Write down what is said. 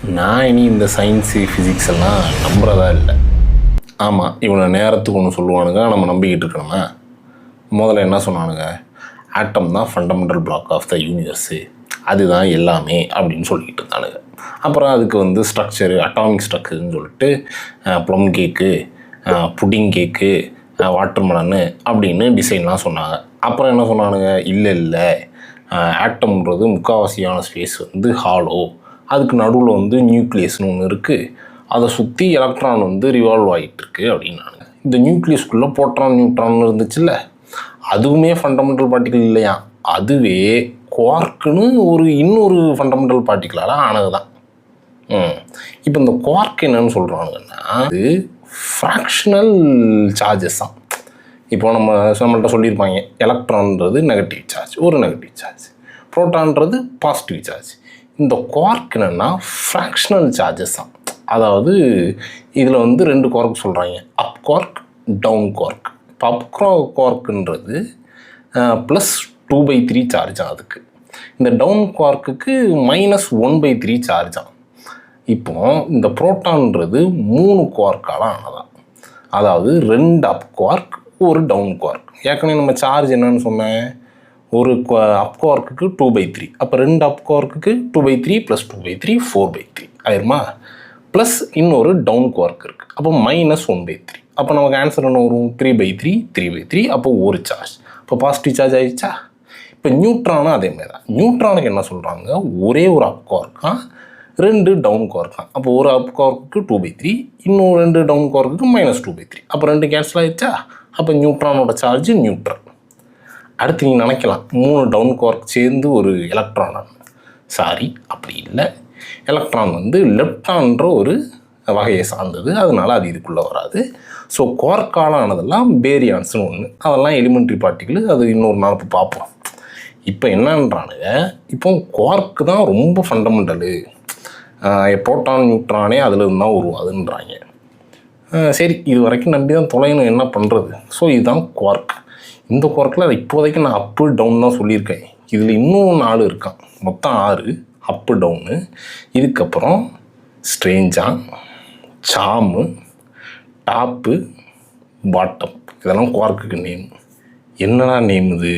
நான் இனி இந்த சயின்ஸு ஃபிசிக்ஸ் எல்லாம் நம்புறதா இல்லை. ஆமாம், இவனை நேரத்துக்கு ஒன்று சொல்லுவானுங்க, நம்ம நம்பிக்கிட்டு இருக்கணுமா? முதல்ல என்ன சொன்னானுங்க, ஆட்டம் தான் fundamental block of the universe, அதுதான் எல்லாமே அப்படின்னு சொல்லிக்கிட்டு இருந்தானுங்க. அப்புறம் அதுக்கு ஸ்ட்ரக்சரு, அட்டாமிக் ஸ்ட்ரக்சர்னு சொல்லிட்டு ப்ளம் கேக்கு, புட்டிங் கேக்கு, வாட்டர் மெலனு அப்படின்னு டிசைன்லாம் சொன்னாங்க. அப்புறம் என்ன சொன்னானுங்க, இல்லை ஆட்டம்ன்றது முக்கால்வாசியான ஸ்பேஸ் ஹாலோ, அதுக்கு நடுவில் நியூக்ளியஸ்னு ஒன்று இருக்குது, அதை சுற்றி எலக்ட்ரான் ரிவால்வ் ஆகிட்டுருக்கு அப்படின்னானுங்க. இந்த நியூக்ளியஸ்குள்ளே புரோட்டான் நியூட்ரான் இருந்துச்சுல்ல, அதுவுமே ஃபண்டமெண்டல் பார்ட்டிக்கல் இல்லையா, அதுவே குவார்க்குன்னு இன்னொரு ஃபண்டமெண்டல் பார்ட்டிக்கலால் ஆனது தான். இப்போ இந்த குவார்க் என்னன்னு சொல்கிறாங்கன்னா, அது ஃப்ராக்ஷனல் சார்ஜஸ் தான். இப்போ நம்மள்கிட்ட சொல்லியிருப்பாங்க, எலக்ட்ரான்றது நெகட்டிவ் சார்ஜ், ஒரு நெகட்டிவ் சார்ஜ், புரோட்டான்றது பாசிட்டிவ் சார்ஜ். இந்த குவார்க் என்னென்னா ஃப்ராக்ஷனல் சார்ஜஸ் தான். அதாவது இதில் ரெண்டு குவார்க் சொல்கிறாங்க, அப் குவார்க், டவுன் குவார்க். இப்போ அப் குவார்க்குன்றது ப்ளஸ் 2/3 சார்ஜாக அதுக்கு, இந்த டவுன் குவார்க்குக்கு -1/3 சார்ஜாக. இப்போ இந்த புரோட்டான்றது 3 குவார்க்கால் ஆனதான், அதாவது 2 அப் குவார்க், ஒரு டவுன் குவார்க். ஏற்கனவே நம்ம சார்ஜ் என்னன்னு சொன்னேன், ஒரு அப் குவார்க்குக்கு 2/3, அப்போ 2 அப் குவார்க்குக்கு 2/3 + 2/3 4/3 ஆயிருமா? ப்ளஸ் இன்னொரு டவுன் குவார்க் இருக்குது, அப்போ -1/3. அப்போ நமக்கு ஆன்சர் என்ன வரும், 3/3 3/3, அப்போ ஒரு சார்ஜ், இப்போ பாசிட்டிவ் சார்ஜ் ஆகிடுச்சா? இப்போ நியூட்ரானும் அதே மாதிரி தான். நியூட்ரானுக்கு என்ன சொல்கிறாங்க, ஒரே ஒரு அப் குவார்க்கா, 2 டவுன் குவார்க்கா. அப்போ ஒரு அப் குவார்க்குக்கு 2/3, இன்னும் 2 டவுன் குவார்க்குக்கு -2/3, அப்போ 2 கேன்சல் ஆகிடுச்சா? அப்போ நியூட்ரானோட சார்ஜ் நியூட்ரல். அடுத்து நீங்கள் நினைக்கலாம், 3 டவுன் குவார்க் சேர்ந்து ஒரு எலக்ட்ரான். சாரி, அப்படி இல்லை. எலக்ட்ரான் லெப்டான்ற ஒரு வகையை சார்ந்தது, அதனால் அது இதுக்குள்ளே வராது. ஸோ குவார்க்கால் ஆனதெல்லாம் பேரியான்ஸ்னு ஒன்று, அதெல்லாம் எலிமெண்ட்ரி பார்ட்டிக்கிள், அது இன்னொரு நாள் இப்போ பார்ப்போம். இப்போ என்னன்றானுங்க, இப்போ குவார்க்கு தான் ரொம்ப ஃபண்டமெண்டலு, புரோட்டான் நியூட்ரானே அதில் இருந்தால் உருவாதுன்றாங்க. சரி, இது வரைக்கும் நம்பி தான் தொலைணும், என்ன பண்ணுறது? ஸோ இதுதான் குவார்க். இந்த குவார்க்கில் இப்போதைக்கு நான் அப்பு டவுன் தான் சொல்லியிருக்கேன். இதில் இன்னும் 4 இருக்கான், மொத்தம் 6 அப்பு டவுனு. இதுக்கப்புறம் ஸ்ட்ரேஞ்சா, சாமு, டாப்பு, பாட்டம், இதெல்லாம் குவார்க்குக்கு நேம். என்னடா நேம் இது?